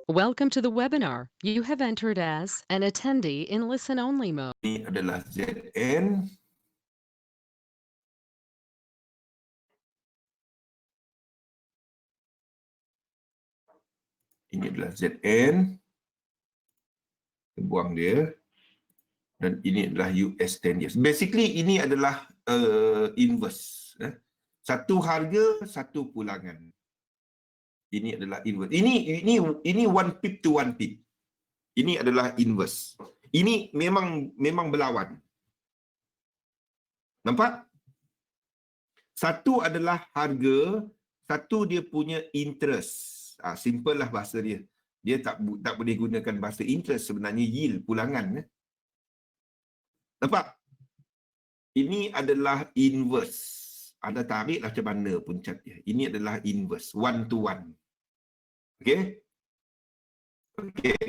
Welcome to the webinar. You have entered as an attendee in listen-only mode. Ini adalah ZN. Ini adalah ZN. Kita buang dia. Dan ini adalah US 10 years. Basically, ini adalah inverse. Satu harga, satu pulangan. Ini adalah inverse. Ini one pip to one pip. Ini adalah inverse. Ini memang berlawan. Nampak? Satu adalah harga, satu dia punya interest. Simple lah bahasa dia. Dia tak boleh gunakan bahasa interest, sebenarnya yield, pulangan. Nampak? Ini adalah inverse. Ada tarik macam mana pun cat dia. Ini adalah inverse, one to one. Okey? Okey.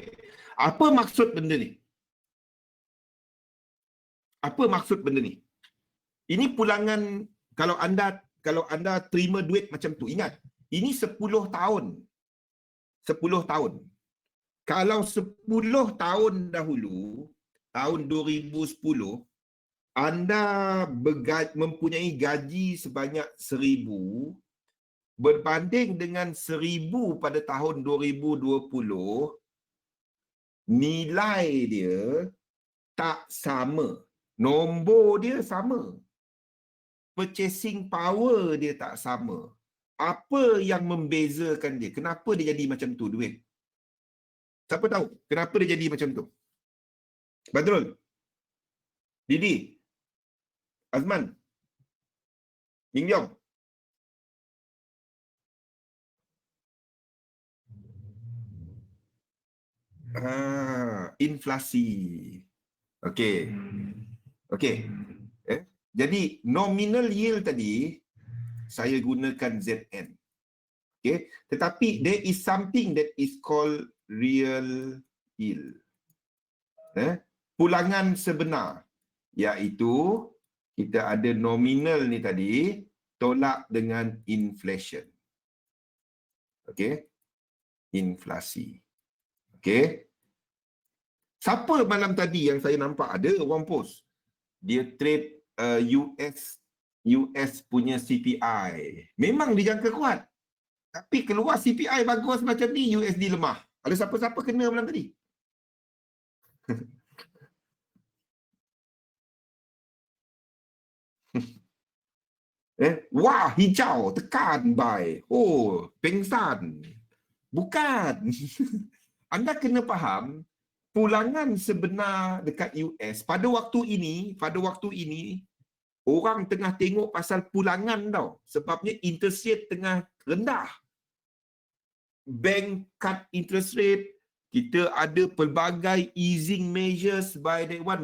Apa maksud benda ni? Apa maksud benda ni? Ini pulangan, kalau anda terima duit macam tu, ingat, ini 10 tahun. 10 tahun. Kalau 10 tahun dahulu, tahun 2010, anda mempunyai gaji sebanyak 1,000, berbanding dengan 1,000 pada tahun 2020, nilai dia tak sama. Nombor dia sama. Purchasing power dia tak sama. Apa yang membezakan dia? Kenapa dia jadi macam tu duit? Siapa tahu kenapa dia jadi macam tu? Badrul? Didi? Azman? Ying Yong? Inflasi. Okey. Okey. Jadi nominal yield tadi saya gunakan ZN. Okey, tetapi there is something that is called real yield. Pulangan sebenar, iaitu kita ada nominal ni tadi tolak dengan inflation. Okey. Inflasi. Okey. Siapa malam tadi yang saya nampak ada orang post, dia trade US punya CPI. Memang dijangka kuat. Tapi keluar CPI bagus macam ni, USD lemah. Ada siapa-siapa kena malam tadi? Wah, hijau, tekan buy. Oh, pengsan. Bukan. Anda kena faham, pulangan sebenar dekat US pada waktu ini orang tengah tengok pasal pulangan tau. Sebabnya interest rate tengah rendah. Bank cut interest rate, kita ada pelbagai easing measures by that one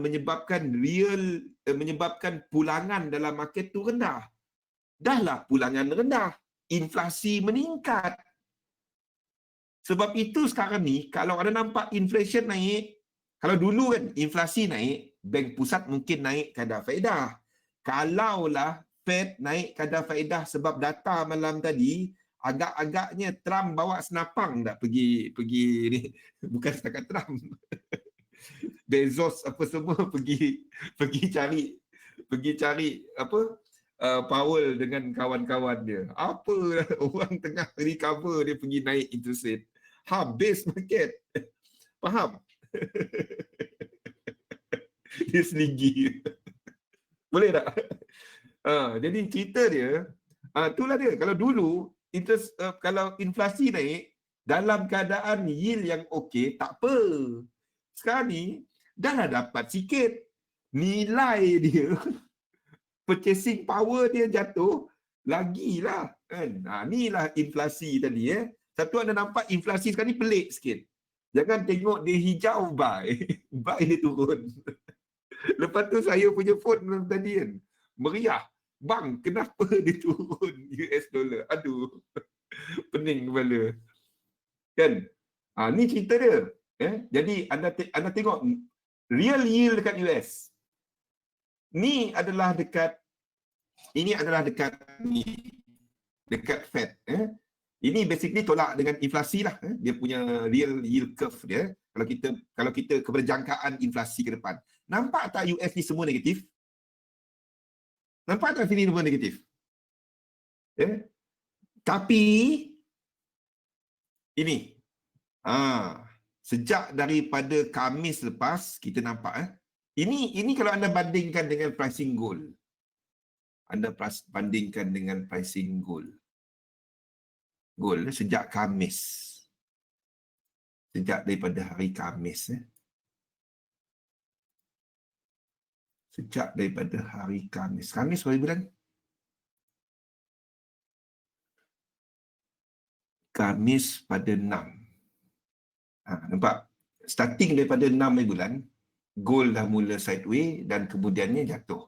menyebabkan pulangan dalam market tu rendah. Dahlah pulangan rendah, inflasi meningkat. Sebab itu sekarang ni, kalau ada nampak inflation naik, kalau dulu kan inflasi naik, bank pusat mungkin naik kadar faedah. Kalaulah Fed naik kadar faedah sebab data malam tadi, agak-agaknya Trump bawa senapang tak pergi ni. Bukan setakat Trump. Bezos apa semua pergi cari apa? Powell dengan kawan-kawan dia. Apa orang tengah recover dia pergi naik interest rate. Habis market. Faham? Dia slingi. Boleh tak? Jadi cerita dia, itulah dia. Kalau dulu, kalau inflasi naik, dalam keadaan yield yang okey, tak apa. Sekarang ni, dah dapat sikit. Nilai dia, purchasing power dia jatuh, lagilah. Kan? Inilah inflasi tadi. Satu anda nampak inflasi sekarang ni pelik sikit. Jangan tengok dia hijau buy. Buy dia turun. Lepas tu saya punya phone tadi kan, meriah. Bang, kenapa dia turun US dollar? Aduh, pening kepala. Kan? Ni cerita dia. Jadi anda tengok real yield dekat US. Ini adalah dekat Fed. Ini basically tolak dengan inflasi lah. Dia punya real yield curve dia. Kalau kita kepada jangkaan inflasi ke depan. Nampak tak US ni semua negatif? Nampak tak sini semua negatif? Ya? Tapi ini sejak daripada Khamis lepas kita nampak ini kalau anda bandingkan dengan pricing gold. Anda bandingkan dengan pricing gold. Gold sejak Khamis. Sejak daripada hari Khamis. Sejak daripada hari Khamis. Khamis berapa bulan? Khamis pada 6. Nampak? Starting daripada 6 bulan, gold dah mula sideways dan kemudiannya jatuh.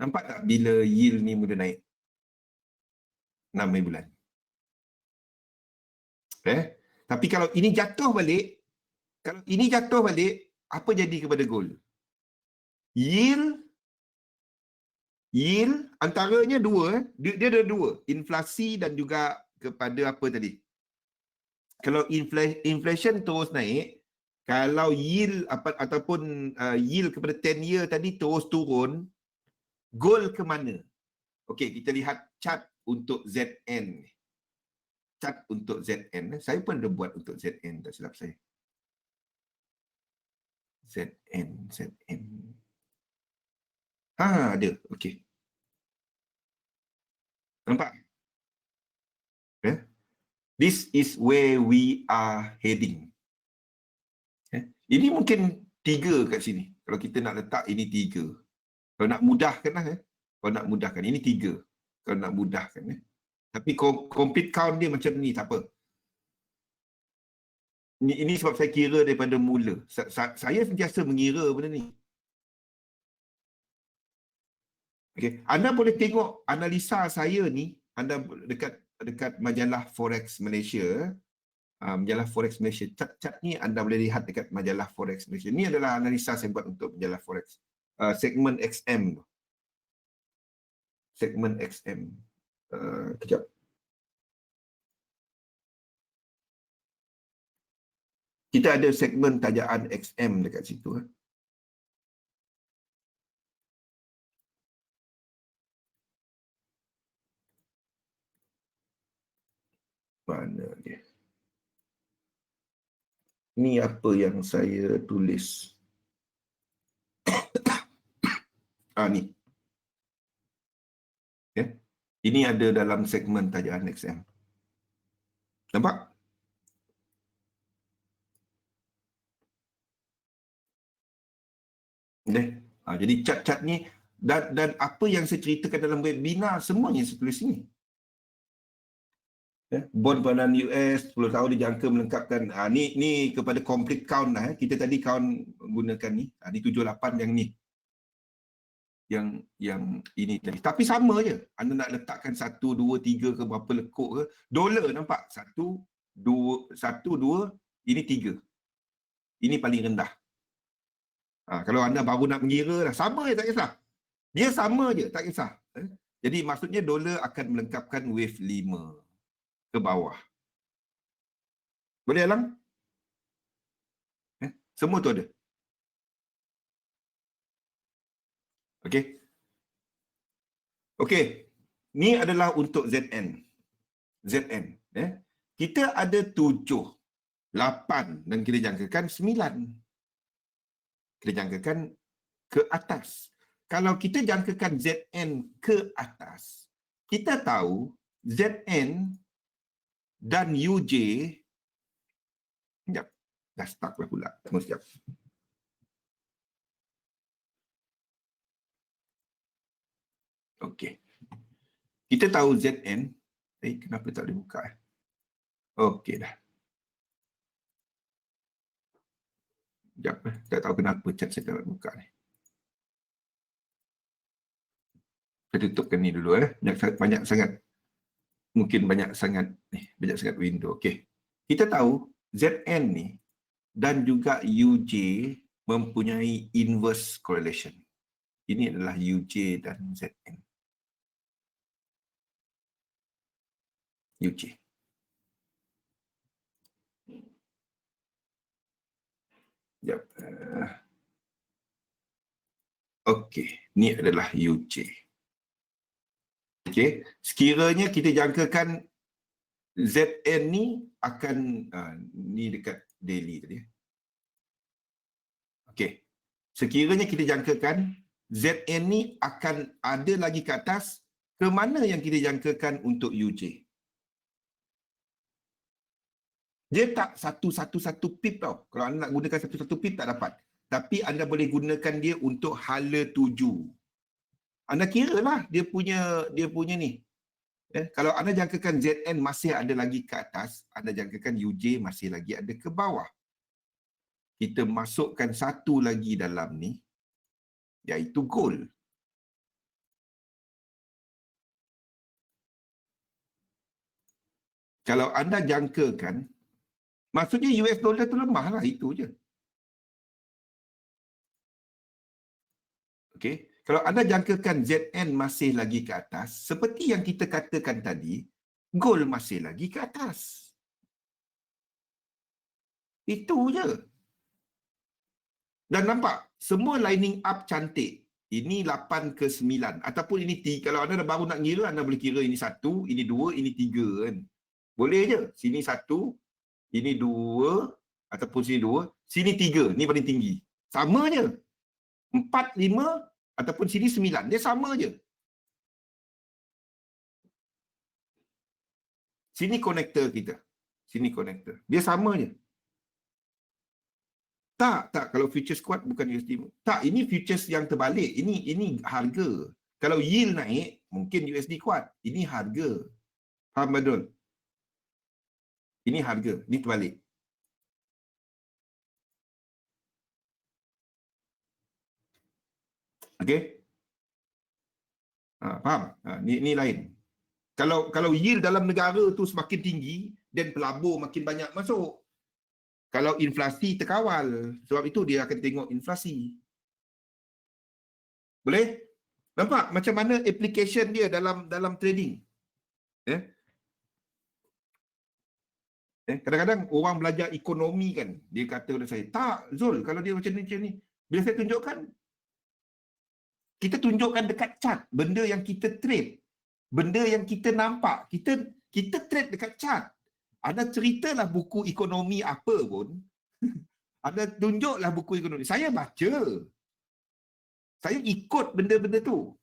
Nampak tak bila yield ni mula naik? 6 bulan. Tapi kalau ini jatuh balik, apa jadi kepada gold? Yield antaranya dua, dia ada dua, inflasi dan juga kepada apa tadi? Kalau inflation terus naik, kalau yield ataupun yield kepada 10 year tadi terus turun, gold ke mana? Okey, kita lihat chart untuk ZN. Chart untuk ZN. Saya pun ada buat untuk ZN, tak silap saya. ZN. Ada. Okey. Nampak? This is where we are heading. Ini mungkin 3 kat sini. Kalau kita nak letak ini 3. Kalau nak mudahkan lah. Kalau nak mudahkan. Ini 3. Kalau nak mudahkan. Tapi complete count dia macam ni, tak apa. Ini sebab saya kira daripada mula. Saya sentiasa mengira benda ni. Okay. Anda boleh tengok analisa saya ni, anda dekat majalah Forex Malaysia. Majalah Forex Malaysia. Cat ni anda boleh lihat dekat majalah Forex Malaysia. Ini adalah analisa saya buat untuk majalah Forex. Segmen XM. Segmen XM. Kejap. Kita ada segmen tajaan XM dekat situ. Mana dia? Ni apa yang saya tulis? Ni. Okay. Ini ada dalam segmen tajaan XM. Nampak? Okay. Jadi cat-cat ni dan apa yang saya ceritakan dalam webinar semuanya saya tulis sini. Bond peranan US 10 tahun dijangka melengkapkan. Ni kepada complete count lah. Kita tadi count gunakan ni. Ni 78 yang ni. Yang ini tadi. Tapi sama je. Anda nak letakkan 1, 2, 3 ke berapa lekuk ke. Dolar nampak? 1, 2, ini 3. Ini paling rendah. Kalau anda baru nak mengira lah. Sama je, tak kisah. Dia sama je, tak kisah. Jadi maksudnya dolar akan melengkapkan wave 5 ke bawah. Boleh Alang? Semua tu ada. Okey. Okey. Ni adalah untuk ZN. Kita ada 7, 8 dan kita jangkakan 9. Kita jangkakan ke atas. Kalau kita jangkakan ZN ke atas, kita tahu ZN dan UJ, sekejap, dah stuck lah pula. Tunggu sekejap. Okey. Kita tahu ZN, kenapa tak boleh buka? Okey dah. Sekejap, tak tahu kenapa chat saya tak boleh buka ni. Saya tutupkan ni dulu banyak sangat. Mungkin banyak sangat window. Okey. Kita tahu ZN ni dan juga UJ mempunyai inverse correlation. Ini adalah UJ dan ZN. UJ. Sekejap. Okey, ni adalah UJ. Okey, sekiranya kita jangkakan ZN ni akan ni dekat daily tadi. Okey. Sekiranya kita jangkakan ZN ni akan ada lagi ke atas, ke mana yang kita jangkakan untuk UJ? Dia tak satu pip tau. Kalau anda nak gunakan satu pip tak dapat. Tapi anda boleh gunakan dia untuk hala tuju. Anda kira lah dia punya ni. Kalau anda jangkakan ZN masih ada lagi ke atas, anda jangkakan UJ masih lagi ada ke bawah. Kita masukkan satu lagi dalam ni, iaitu gold. Kalau anda jangkakan, maksudnya US dollar tu lemah lah, itu je. Okey. Kalau anda jangkakan ZN masih lagi ke atas, seperti yang kita katakan tadi, gold masih lagi ke atas. Itu je. Dan nampak, semua lining up cantik. Ini 8 ke 9. Ataupun ini 3. Kalau anda baru nak ngira, anda boleh kira ini 1, ini 2, ini 3 kan. Boleh je. Sini 1, ini 2, ataupun sini 2, sini 3. Ni paling tinggi. Sama je. 4, 5, ataupun sini 9. Dia sama je. Sini konektor kita. Sini konektor. Dia sama je. Tak. Kalau futures kuat bukan USD. Tak, ini futures yang terbalik. Ini harga. Kalau yield naik, mungkin USD kuat. Ini harga. Faham betul? Ini harga. Ini terbalik. Okey? Faham? Ni lain. Kalau yield dalam negara tu semakin tinggi, dan pelabur makin banyak masuk. Kalau inflasi terkawal, sebab itu dia akan tengok inflasi. Boleh? Nampak macam mana application dia dalam trading? Kadang-kadang orang belajar ekonomi kan, dia kata pada saya, tak Zul, kalau dia macam ni, bila saya tunjukkan, kita tunjukkan dekat chart, benda yang kita trade, benda yang kita nampak, kita trade dekat chart. Anda ceritalah buku ekonomi apa pun, anda tunjuklah buku ekonomi. Saya baca. Saya ikut benda-benda tu.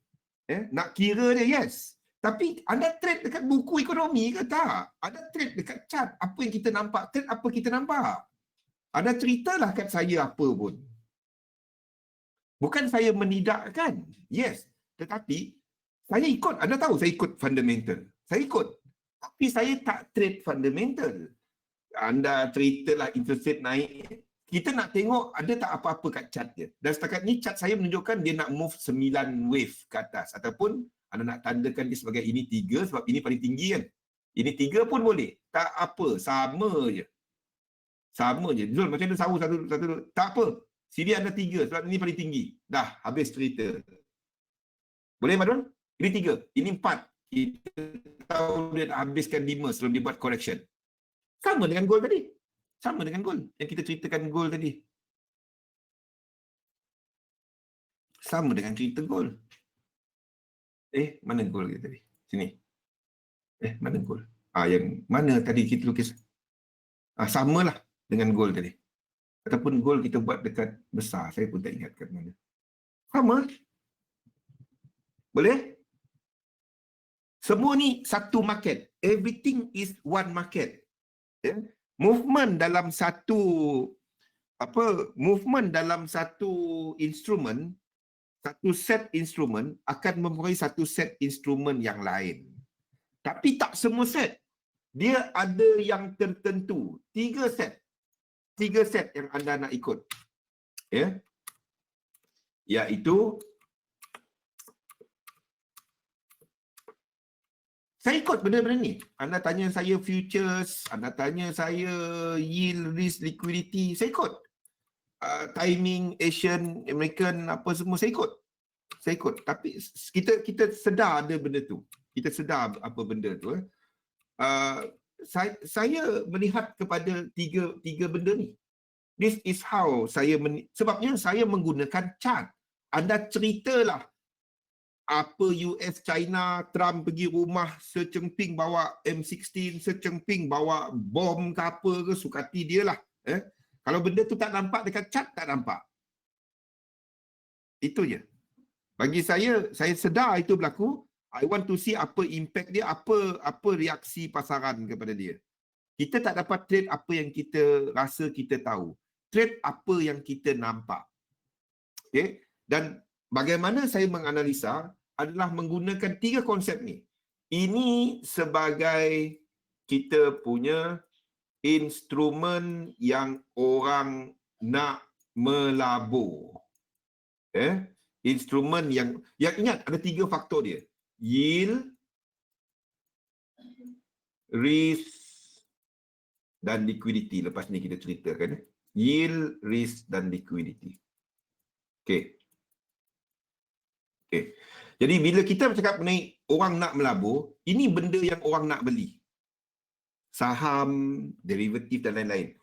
Nak kira dia, yes. Tapi anda trade dekat buku ekonomi ke tak? Anda trade dekat chart. Apa yang kita nampak, trade apa kita nampak. Anda ceritalah kat saya apa pun. Bukan saya menidakkan. Yes. Tetapi, saya ikut. Anda tahu saya ikut fundamental. Saya ikut. Tapi saya tak trade fundamental. Anda ceritalah interest rate naik. Kita nak tengok ada tak apa-apa kat chart dia. Dan setakat ni chart saya menunjukkan dia nak move 9 wave ke atas. Ataupun anda nak tandakan dia sebagai ini 3 sebab ini paling tinggi kan. Ini 3 pun boleh. Tak apa. Sama je. Sama je. Zul, macam mana satu. Tak apa. Sini ada 3 sebab ini paling tinggi. Dah, habis cerita. Boleh, Madun? Ini 3. Ini 4. Kita tahu dia nak habiskan 5 sebelum dia buat correction. Sama dengan gold tadi. Sama dengan gold. Yang kita ceritakan gold tadi. Sama dengan cerita gold. Mana gold kita tadi? Sini. Mana gold? Yang mana tadi kita lukis? Samalah dengan gold tadi. Ataupun gold kita buat dekat besar. Saya pun tak ingat kat mana. Sama. Boleh? Semua ni satu market. Everything is one market. Movement dalam satu instrumen, satu set instrumen akan mempengaruhi satu set instrumen yang lain. Tapi tak semua set. Dia ada yang tertentu. 3 set. 3 set yang anda nak ikut. Iaitu saya ikut benda-benda ni. Anda tanya saya futures, anda tanya saya yield, risk, liquidity, saya ikut. Timing, Asian, American, apa semua saya ikut. Tapi kita sedar ada benda tu. Kita sedar apa benda tu. Saya melihat kepada tiga benda ni. This is how sebabnya saya menggunakan chart. Anda ceritalah apa US, China, Trump pergi rumah secengping bawa M16, secengping bawa bom ke apa ke, sukati dia lah. Kalau benda tu tak nampak dekat chart, tak nampak. Itu je. Bagi saya sedar itu berlaku. I want to see apa impact dia, apa reaksi pasaran kepada dia. Kita tak dapat trade apa yang kita rasa kita tahu. Trade apa yang kita nampak. Okay? Dan bagaimana saya menganalisa adalah menggunakan 3 konsep ni. Ini sebagai kita punya instrumen yang orang nak melabur. Instrumen yang ingat ada 3 faktor dia. Yield, risk dan liquidity. Lepas ni kita ceritakan. Yield, risk dan liquidity. Okey. Jadi bila kita bercakap mengenai orang nak melabur, ini benda yang orang nak beli. Saham, derivatif dan lain-lain.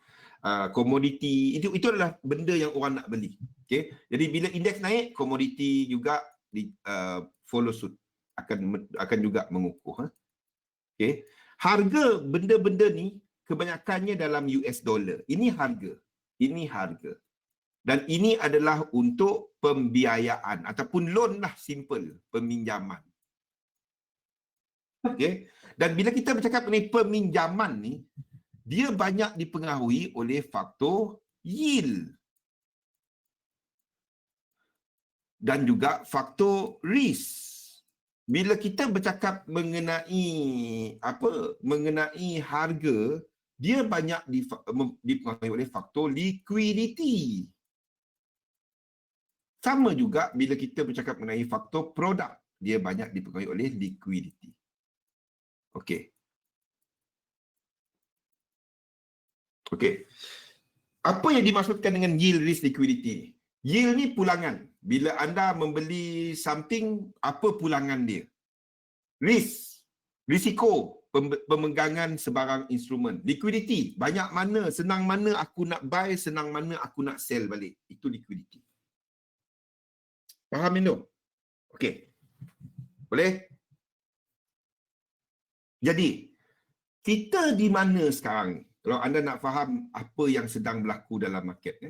Komoditi, itu adalah benda yang orang nak beli. Okay? Jadi bila indeks naik, komoditi juga follow suit, akan juga mengukuh. Okay? Harga benda-benda ni kebanyakannya dalam US dollar. Ini harga. Dan ini adalah untuk pembiayaan ataupun loan lah, simple, peminjaman. Okay? Dan bila kita bercakap mengenai peminjaman ni, dia banyak dipengaruhi oleh faktor yield dan juga faktor risk. Bila kita bercakap mengenai harga, dia banyak dipengaruhi oleh faktor liquidity. Sama juga bila kita bercakap mengenai faktor produk, dia banyak dipengaruhi oleh liquidity. Okey. Apa yang dimaksudkan dengan yield, risk, liquidity ni? Yield ni pulangan. Bila anda membeli something, apa pulangan dia? Risk, risiko pemegangan sebarang instrumen. Liquidity, banyak mana, senang mana aku nak buy, senang mana aku nak sell balik. Itu liquidity. Faham itu? Okey. Boleh? Jadi, kita di mana sekarang? Kalau anda nak faham apa yang sedang berlaku dalam market.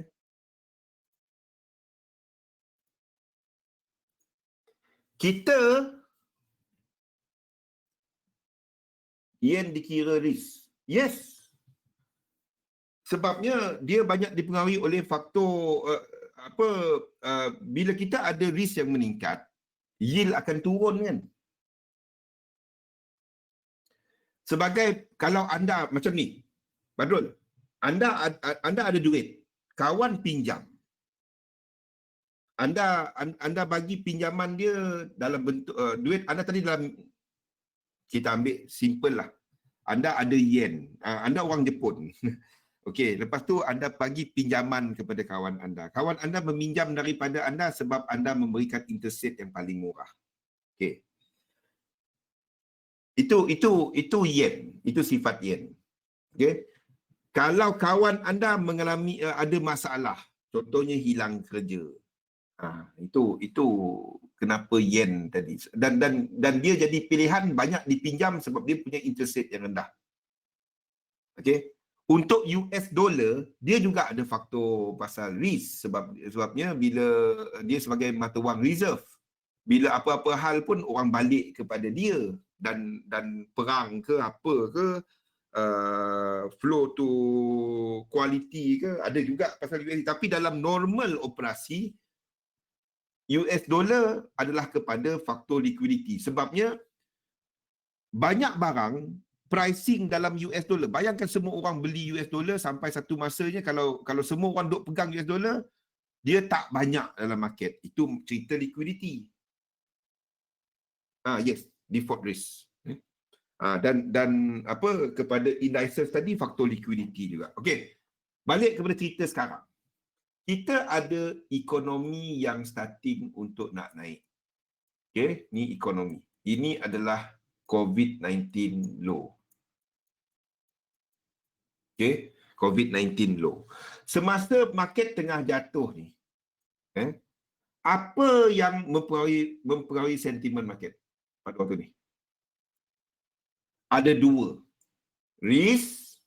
Kita, yen dikira risk. Yes. Sebabnya dia banyak dipengaruhi oleh faktor bila kita ada risk yang meningkat, yield akan turun kan. Sebagai kalau anda macam ni, Badrul, anda ada duit, kawan pinjam. Anda bagi pinjaman dia dalam bentuk duit anda tadi dalam, kita ambil simple lah. Anda ada yen, anda orang Jepun. Okey, lepas tu anda bagi pinjaman kepada kawan anda. Kawan anda meminjam daripada anda sebab anda memberikan interest rate yang paling murah. Okey. Itu yen, itu sifat yen. Okey. Kalau kawan anda mengalami ada masalah, contohnya hilang kerja. Itu kenapa yen tadi. Dan dia jadi pilihan banyak dipinjam sebab dia punya interest rate yang rendah. Okey. Untuk US dollar, dia juga ada faktor pasal risk sebabnya bila dia sebagai mata wang reserve, bila apa-apa hal pun orang balik kepada dia dan perang ke apa ke, flow to quality ke, ada juga pasal USD. Tapi dalam normal operasi, US dollar adalah kepada faktor liquidity. Sebabnya banyak barang pricing dalam US dollar. Bayangkan semua orang beli US dollar sampai satu masanya kalau semua orang duk pegang US dollar, dia tak banyak dalam market. Itu cerita liquidity. Yes, default risk. Dan apa kepada indices tadi faktor liquidity juga. Okey. Balik kepada cerita sekarang. Kita ada ekonomi yang starting untuk nak naik. Okey, ni ekonomi. Ini adalah COVID-19 low. Okay. COVID-19 low. Semasa market tengah jatuh ni, apa yang mempengaruhi sentimen market pada waktu ni? Ada dua. Risk,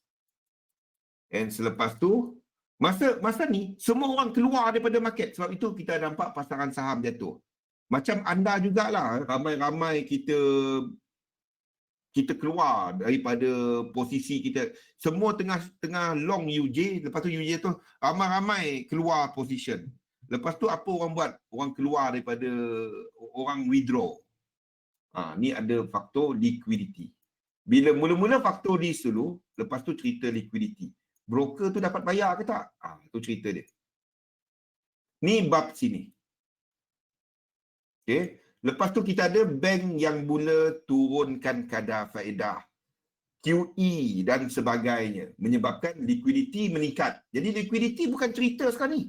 and selepas tu, masa ni, semua orang keluar daripada market. Sebab itu kita nampak pasaran saham jatuh. Macam anda jugalah, ramai-ramai kita keluar daripada posisi kita. Semua tengah long UJ, lepas tu UJ tu ramai-ramai keluar position. Lepas tu apa orang buat? Orang keluar daripada, orang withdraw. Ni ada faktor liquidity. Bila mula-mula faktor risk dulu, lepas tu cerita liquidity. Broker tu dapat bayar ke tak? Tu cerita dia. Ni bab sini. Okay. Lepas tu kita ada bank yang mula turunkan kadar faedah, QE dan sebagainya, menyebabkan liquidity meningkat. Jadi liquidity bukan cerita sekarang ni.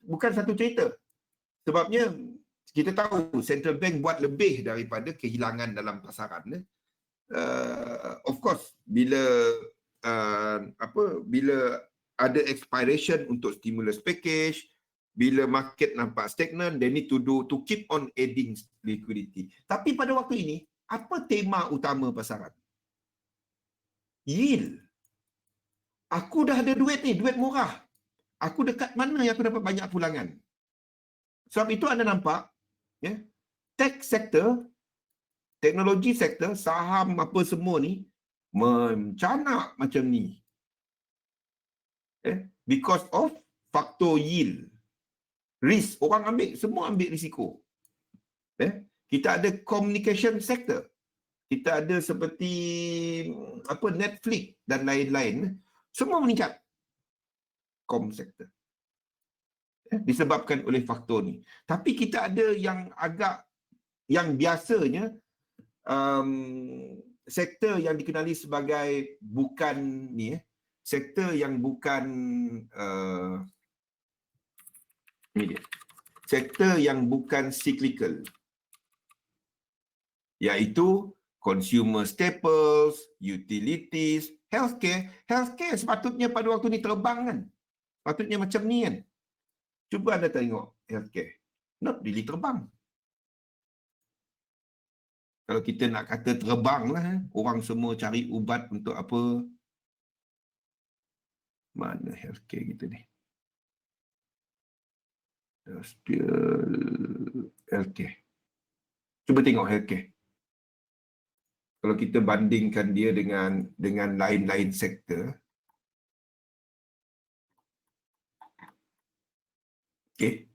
Bukan satu cerita. Sebabnya kita tahu central bank buat lebih daripada kehilangan dalam pasaran. Of course, bila ada expiration untuk stimulus package, bila market nampak stagnan, they need to keep on adding liquidity. Tapi pada waktu ini, apa tema utama pasaran? Yield. Aku dah ada duit ni, duit murah. Aku dekat mana yang aku dapat banyak pulangan? Sebab itu anda nampak, tech sector, teknologi sektor, saham apa semua ni, mencanak macam ni. Because of faktor yield. Risk, orang semua ambil risiko. Kita ada communication sector. Kita ada seperti Netflix dan lain-lain. Semua meningkat. Com sector. Disebabkan oleh faktor ni. Tapi kita ada yang biasanya sektor yang dikenali sebagai bukan ni, sektor yang bukan ni dia. Sektor yang bukan cyclical, iaitu consumer staples, utilities, healthcare. Healthcare sepatutnya pada waktu ni terbang kan. Sepatutnya macam ni kan. Cuba anda tengok healthcare. Not really terbang. Kalau kita nak kata terbang lah, orang semua cari ubat untuk apa? Mana healthcare kita ni? Healthcare. Cuba tengok healthcare. Kalau kita bandingkan dia dengan lain-lain sektor. Okay.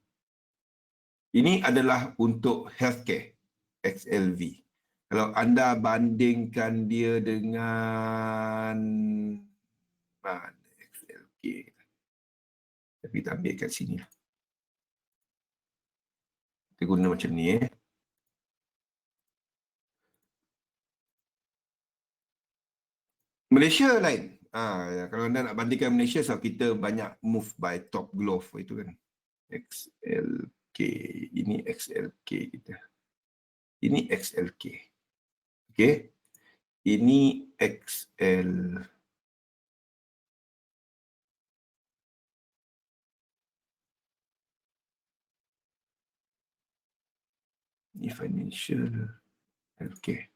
Ini adalah untuk healthcare, XLV. Kalau anda bandingkan dia dengan mana XLK. Tapi kita ambil kat sini lah. Kita guna macam ni Malaysia lain. Kalau anda nak bandingkan Malaysia, sebab kita banyak move by top glove itu kan. XLK. Ini XLK kita. Ini XLK. Okay. Ini XL. Ini financial. Okay.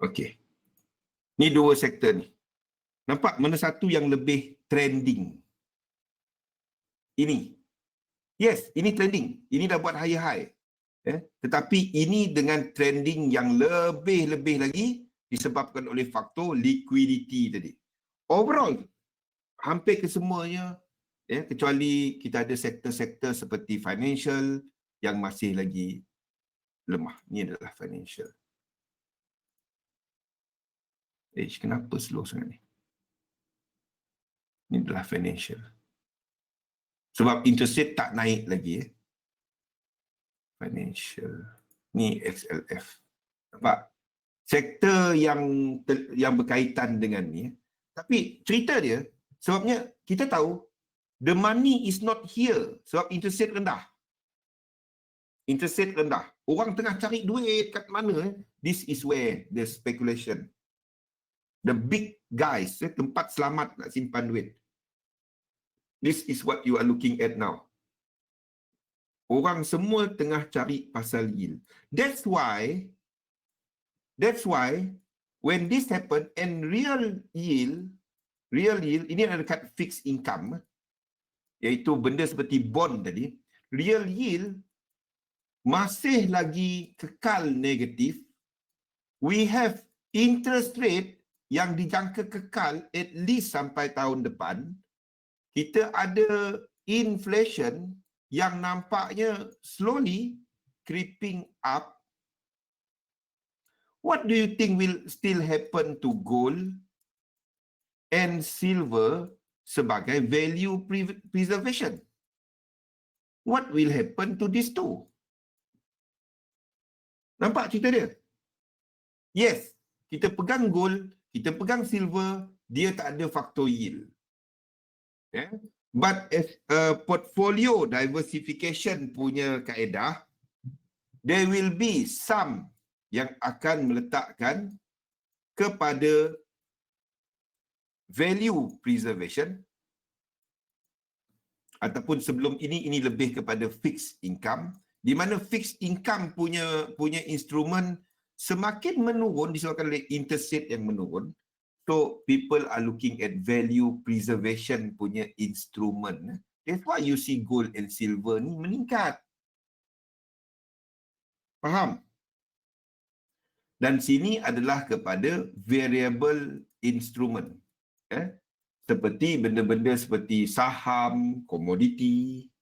Okay. Ni dua sektor ni. Nampak mana satu yang lebih trending? Ini. Yes, ini trending. Ini dah buat high. Tetapi ini dengan trending yang lebih lagi disebabkan oleh faktor liquidity tadi. Overall, hampir kesemuanya, kecuali kita ada sektor-sektor seperti financial yang masih lagi lemah. Ini adalah financial. Kenapa slow sangat ni? Ini adalah financial. Sebab interest rate tak naik lagi. Financial. Ni XLF. Nampak? Sektor yang berkaitan dengan ni. Tapi cerita dia, sebabnya kita tahu the money is not here. Sebab interest rate rendah. Interest rate rendah. Orang tengah cari duit kat mana? This is where the speculation. The big guys, tempat selamat nak simpan duit. This is what you are looking at now. Orang semua tengah cari pasal yield. That's why when this happen and real yield ini adalah dekat fixed income, iaitu benda seperti bond tadi, real yield masih lagi kekal negatif. We have interest rate yang dijangka kekal at least sampai tahun depan. Kita ada inflation yang nampaknya slowly creeping up. What do you think will still happen to gold and silver sebagai value preservation? What will happen to these two? Nampak cerita dia? Yes, kita pegang gold, kita pegang silver, dia tak ada faktor yield. Yeah? But as a portfolio diversification punya kaedah, there will be some yang akan meletakkan kepada value preservation, ataupun sebelum ini lebih kepada fixed income, di mana fixed income punya instrumen semakin menurun disebabkan oleh interest rate yang menurun. So people are looking at value preservation punya instrumen. That's why you see gold and silver ni meningkat. Faham? Dan sini adalah kepada variable instrument. Seperti benda-benda seperti saham, komoditi.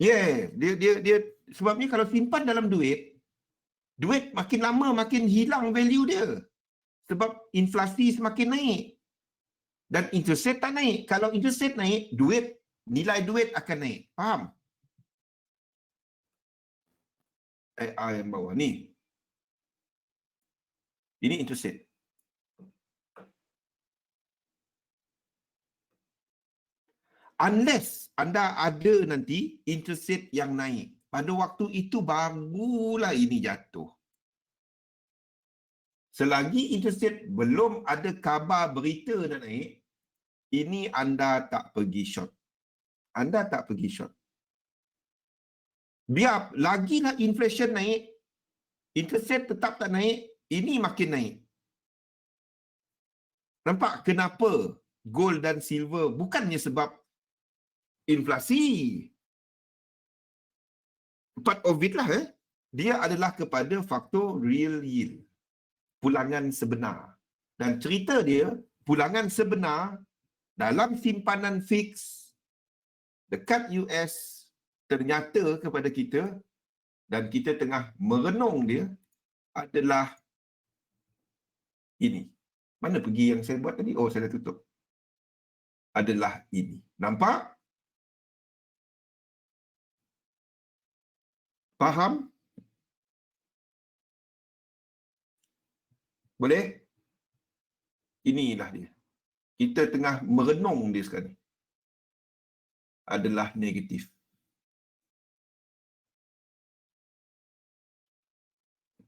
Yeah, dia sebabnya kalau simpan dalam duit makin lama makin hilang value dia. Sebab inflasi semakin naik. Dan interest rate tak naik. Kalau interest rate naik, nilai duit akan naik. Faham? Yang bawah ni. Ini interest rate. Unless anda ada nanti interest rate yang naik. Pada waktu itu barulah ini jatuh. Selagi interest rate belum ada kabar berita nak naik, ini anda tak pergi short. Anda tak pergi short. Biar lagilah inflation naik, interest rate tetap tak naik, ini makin naik. Nampak kenapa gold dan silver bukannya sebab inflasi. Part of it lah. Dia adalah kepada faktor real yield. Pulangan sebenar. Dan cerita dia, pulangan sebenar dalam simpanan fix dekat US ternyata kepada kita dan kita tengah merenung dia adalah ini. Mana pergi yang saya buat tadi? Oh, saya dah tutup. Adalah ini. Nampak? Faham? Boleh? Inilah dia. Kita tengah merenung dia sekarang. Adalah negatif.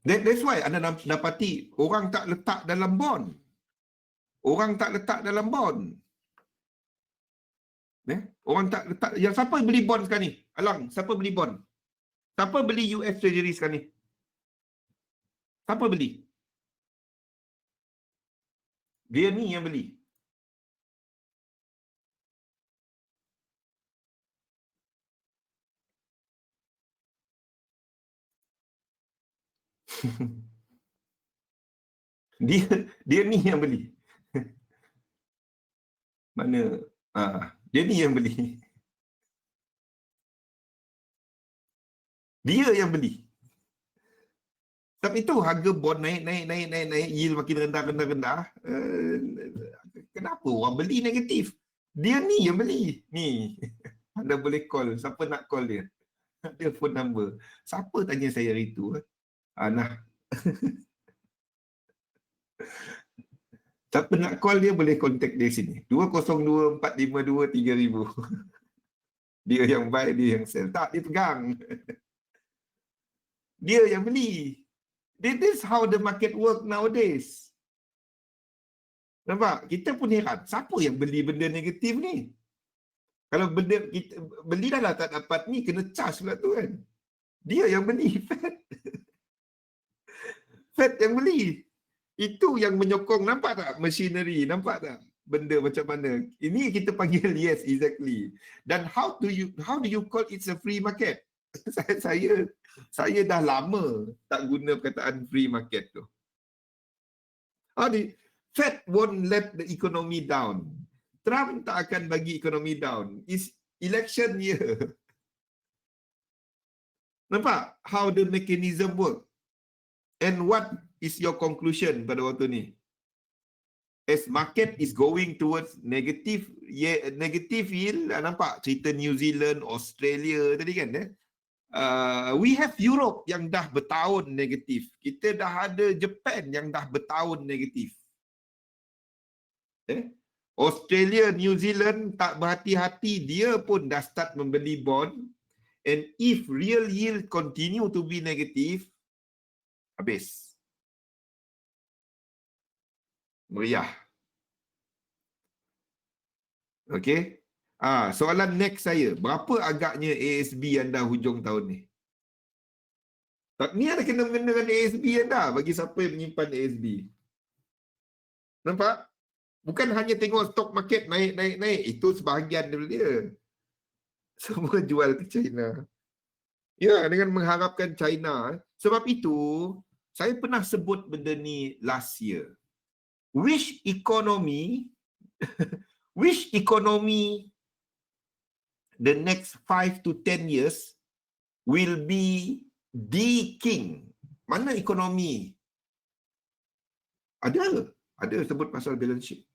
That's why anda dapati orang tak letak dalam bond. Orang tak letak dalam bond. Orang tak letak. Yang siapa beli bond sekarang ni? Alang, siapa beli bond? Siapa beli US Treasury sekarang ni? Siapa beli? Dia ni yang beli. dia ni yang beli. Mana? Dia ni yang beli. Dia yang beli. Sebab itu harga bond naik, yield makin rendah. Kenapa orang beli negatif? Dia ni yang beli. Ni. Anda boleh call. Siapa nak call dia? Ada phone number. Siapa tanya saya hari itu? Nah. Siapa nak call dia boleh contact dia sini. 202-452-3000. Dia yang buy, dia yang sell. Tak, dia pegang. Dia yang beli. This is how the market work nowadays. Nampak? Kita pun heran. Siapa yang beli benda negatif ni? Kalau benda kita beli dah lah tak dapat ni, kena charge pula tu kan. Dia yang beli, Fed. Fed yang beli. Itu yang menyokong, nampak tak machinery, nampak tak benda macam mana? Ini kita panggil yes, exactly. Dan how do you call it's a free market? saya dah lama tak guna perkataan free market tu. Fed won't let the economy down. Trump tak akan bagi ekonomi down. It's election year. Nampak how the mechanism work? And what is your conclusion pada waktu ni? As market is going towards negative yield, nampak cerita New Zealand, Australia tadi kan? We have Europe yang dah bertahun negatif. Kita dah ada Japan yang dah bertahun negatif. Australia, New Zealand tak berhati-hati, dia pun dah start membeli bond. And if real yield continue to be negative, habis. Meriah. Okey. Soalan next saya, berapa agaknya ASB anda hujung tahun ni? Ni ada kena-mengena dengan ASB anda bagi siapa yang menyimpan ASB. Nampak? Bukan hanya tengok stock market naik. Itu sebahagian daripada dia. Semua jual ke China. Ya, dengan mengharapkan China. Sebab itu, saya pernah sebut benda ni last year. Which economy the next 5 to 10 years will be the king? Mana ekonomi? Ada sebut pasal balance sheet.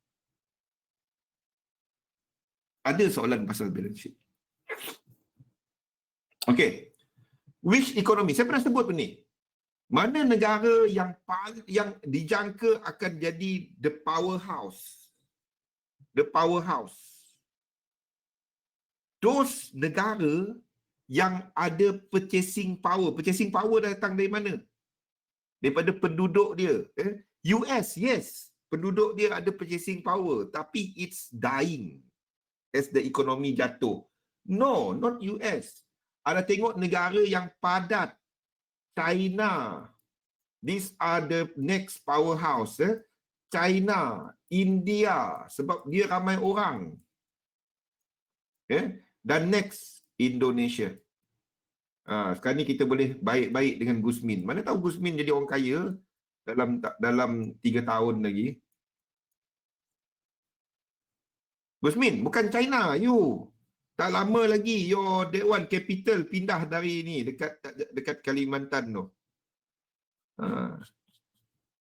Ada soalan pasal balance sheet. Okay. Which economy? Saya pernah sebut ni. Mana negara yang dijangka akan jadi the powerhouse? The powerhouse. Those negara yang ada purchasing power. Purchasing power datang dari mana? Daripada penduduk dia. US, yes. Penduduk dia ada purchasing power. Tapi it's dying as the economy jatuh. No, not US. Ada tengok negara yang padat. China. These are the next powerhouse. China, India. Sebab dia ramai orang. Dan next, Indonesia. Sekarang ni kita boleh baik-baik dengan Gusmin. Mana tahu Gusmin jadi orang kaya dalam 3 tahun lagi. Gusmin, bukan China, you. Tak lama lagi, your that one capital pindah dari ni, dekat Kalimantan tu.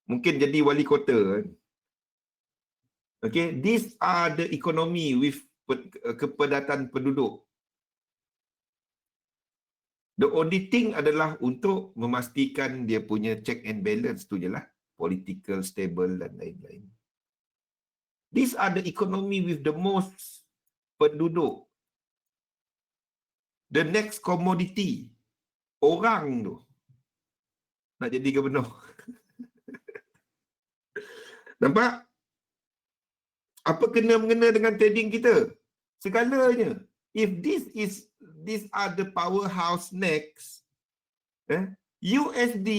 Mungkin jadi wali kota. Okay, these are the economy with kepadatan penduduk. The only thing adalah untuk memastikan dia punya check and balance tu je lah. Political, stable dan lain-lain. These are the economy with the most penduduk. The next commodity, orang tu. Nak jadi gubernur. Nampak? Apa kena-mengena dengan trading kita? Segalanya. If these are the powerhouse next, USD,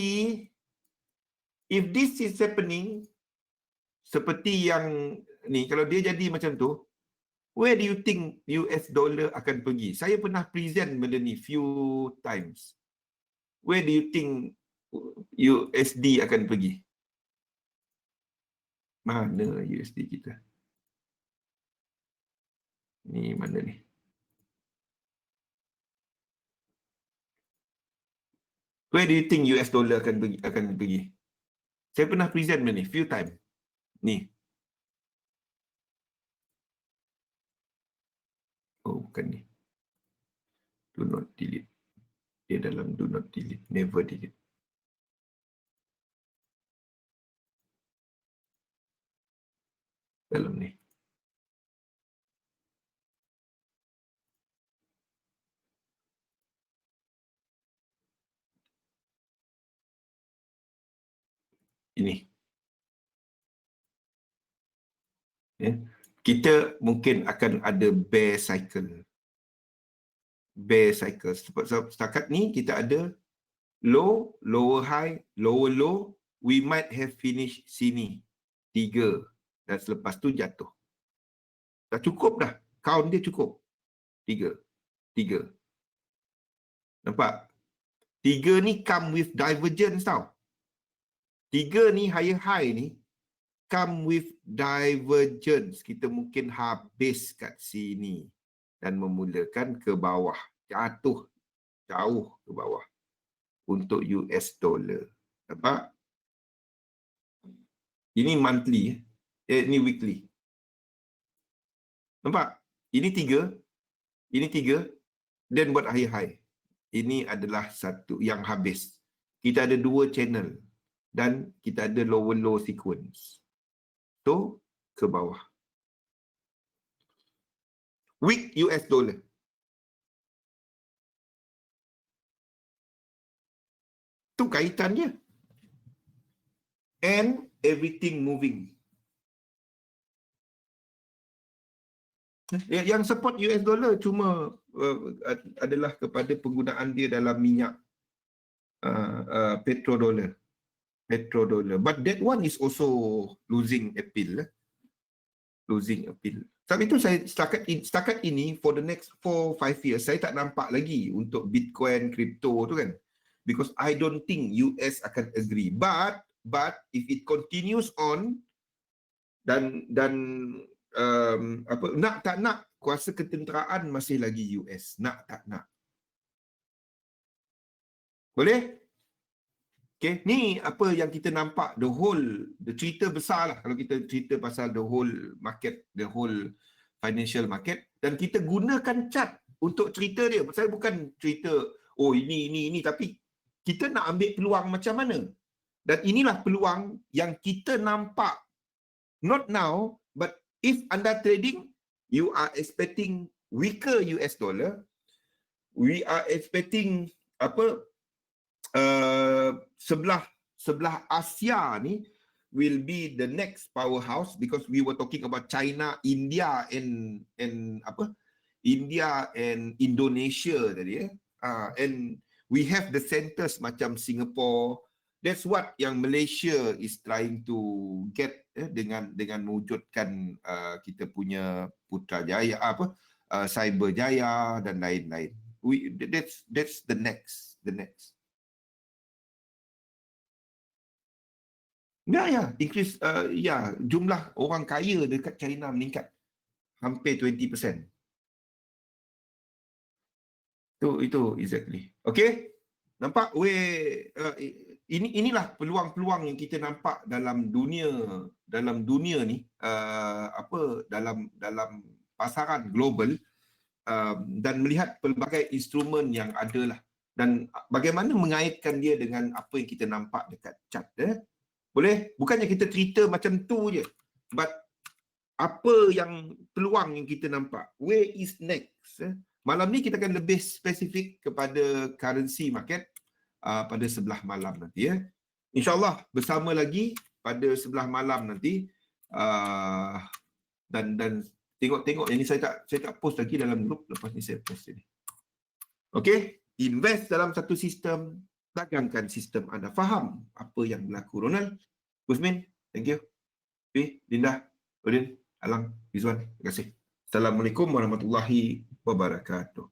if this is happening, seperti yang ni, kalau dia jadi macam tu, where do you think US dollar akan pergi? Saya pernah present benda ni few times. Where do you think USD akan pergi? Mana USD kita? Ni mana ni? Where do you think US dollar akan pergi? Saya pernah present benda ni few time. Ni. Oh, bukan ni. Do not delete. Dia dalam do not delete. Never delete. Dalam ni. Ini. Ya. Kita mungkin akan ada bear cycle. Bear cycle. Setakat ni kita ada low, lower high, lower low. We might have finished sini. 3. Dan selepas tu jatuh. Dah cukup dah. Count dia cukup. 3. Nampak? 3 ni come with divergence tau. 3 ni higher high ni come with divergence. Kita mungkin habis kat sini dan memulakan ke bawah. Jatuh jauh ke bawah untuk US dollar. Nampak? Ini monthly. Ini weekly. Nampak? Ini 3. Ini 3. Dan buat high high. Ini adalah satu yang habis. Kita ada 2 channel. Dan kita ada lower low sequence. So, ke bawah. Weak US dollar. Tu kaitannya. And everything moving. Yang support US dollar cuma adalah kepada penggunaan dia dalam minyak petrodollar. But that one is also losing appeal. Losing appeal. Sebab itu saya setakat ini for the next 4-5 years saya tak nampak lagi untuk Bitcoin, crypto tu kan. Because I don't think US akan agree. But if it continues on dan nak tak nak kuasa ketenteraan masih lagi US. Nak tak nak. Boleh? Okay, ni apa yang kita nampak the cerita besar lah kalau kita cerita pasal the whole market, the whole financial market, dan kita gunakan chart untuk cerita dia. Saya bukan cerita ini tapi kita nak ambil peluang macam mana. Dan inilah peluang yang kita nampak not now, but if anda trading, you are expecting weaker US dollar, we are expecting sebelah Asia ni will be the next powerhouse because we were talking about China, India and India and Indonesia tadi and we have the centers macam Singapore. That's what yang Malaysia is trying to get dengan mewujudkan kita punya Putrajaya Cyberjaya dan lain-lain. That's the next. Increase jumlah orang kaya dekat China meningkat hampir 20%. Itu exactly. Okay? Nampak inilah peluang-peluang yang kita nampak dalam dunia ni dalam pasaran global dan melihat pelbagai instrumen yang ada lah dan bagaimana mengaitkan dia dengan apa yang kita nampak dekat chart Boleh? Bukannya kita cerita macam tu je. But apa yang peluang yang kita nampak? Where is next? Malam ni kita akan lebih spesifik kepada currency market pada sebelah malam nanti. InsyaAllah bersama lagi pada sebelah malam nanti. Dan tengok yang ni saya tak post lagi dalam grup. Lepas ni saya post ini. Okay? Invest dalam satu sistem. Dagangkan sistem anda. Faham apa yang berlaku. Ronald, Gusmin, thank you. Linda, Odin, Alang, Rizwan, terima kasih. Assalamualaikum warahmatullahi wabarakatuh.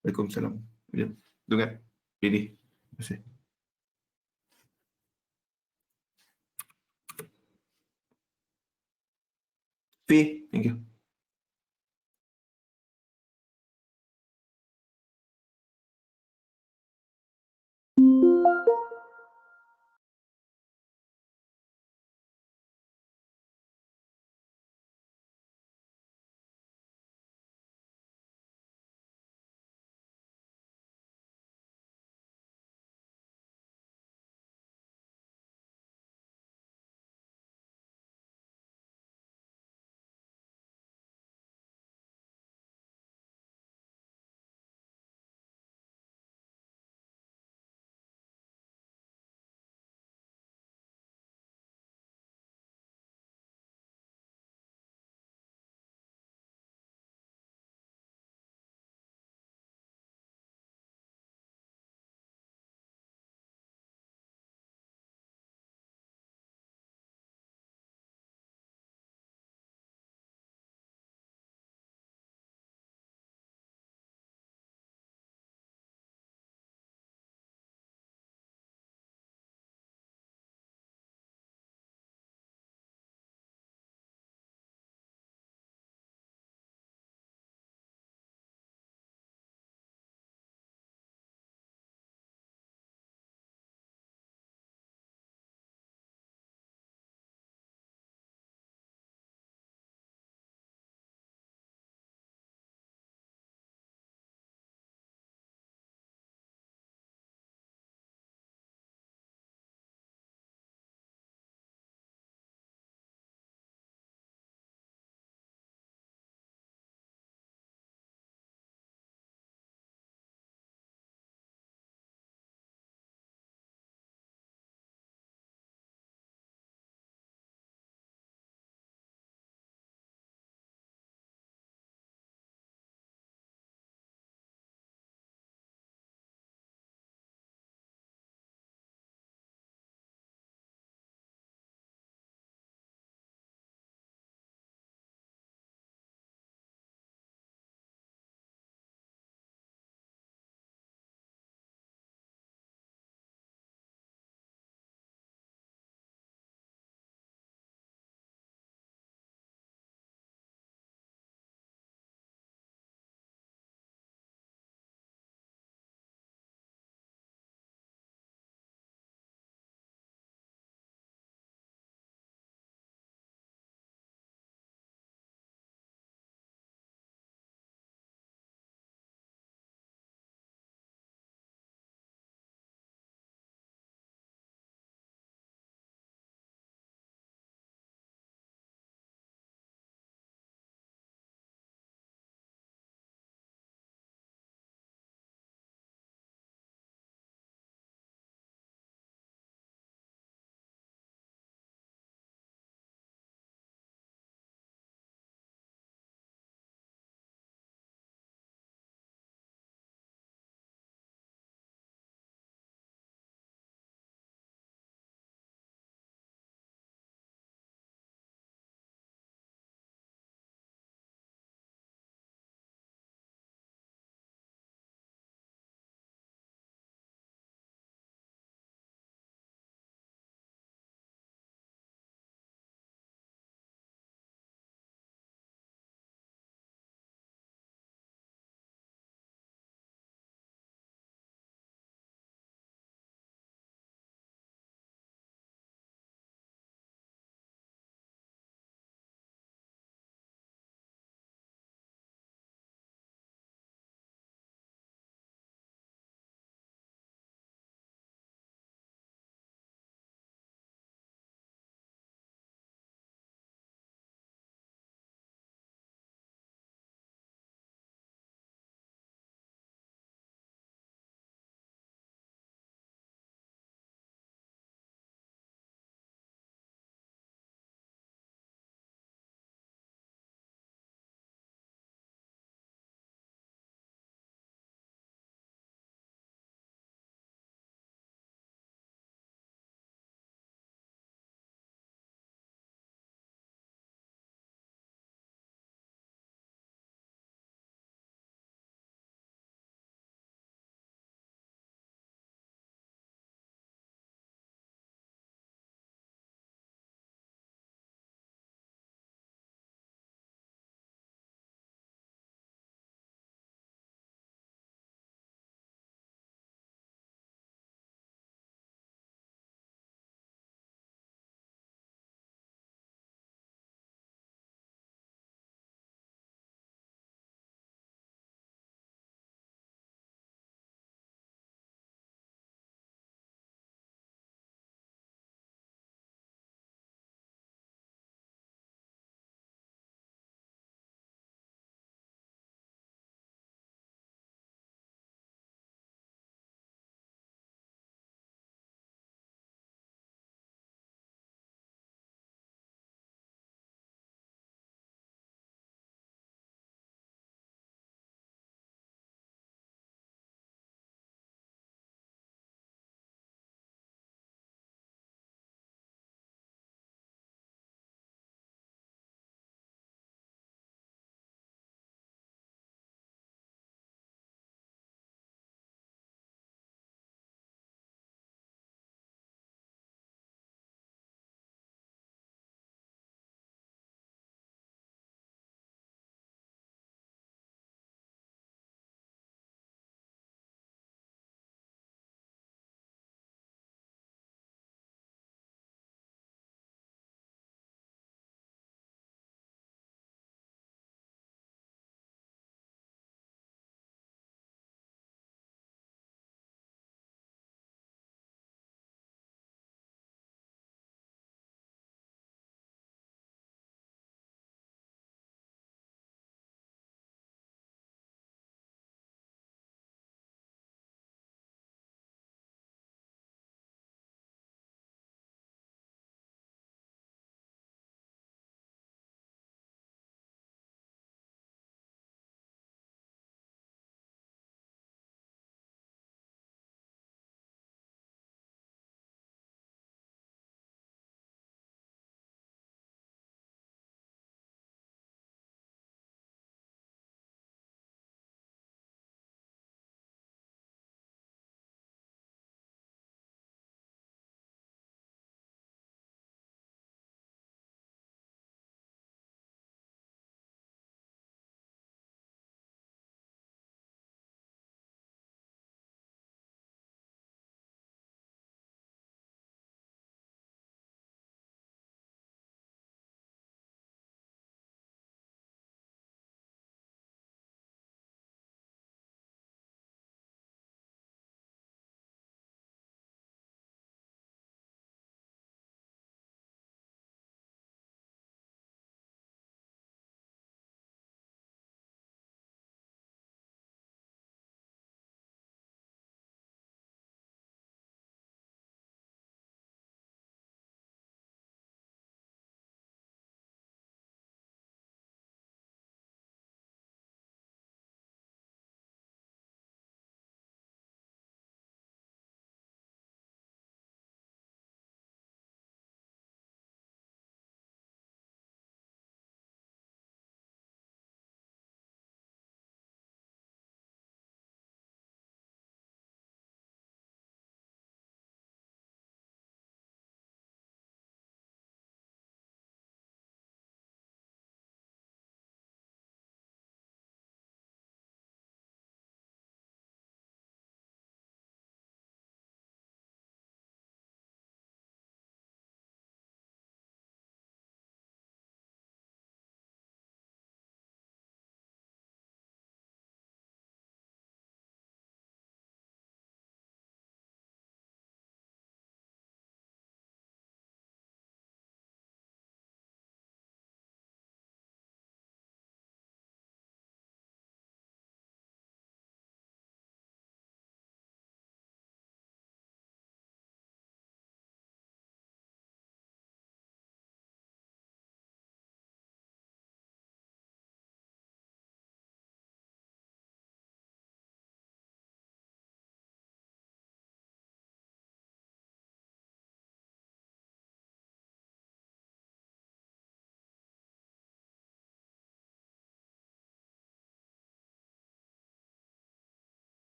Waalaikumsalam. Odin, dengar. Ready. Terima kasih. Thank you.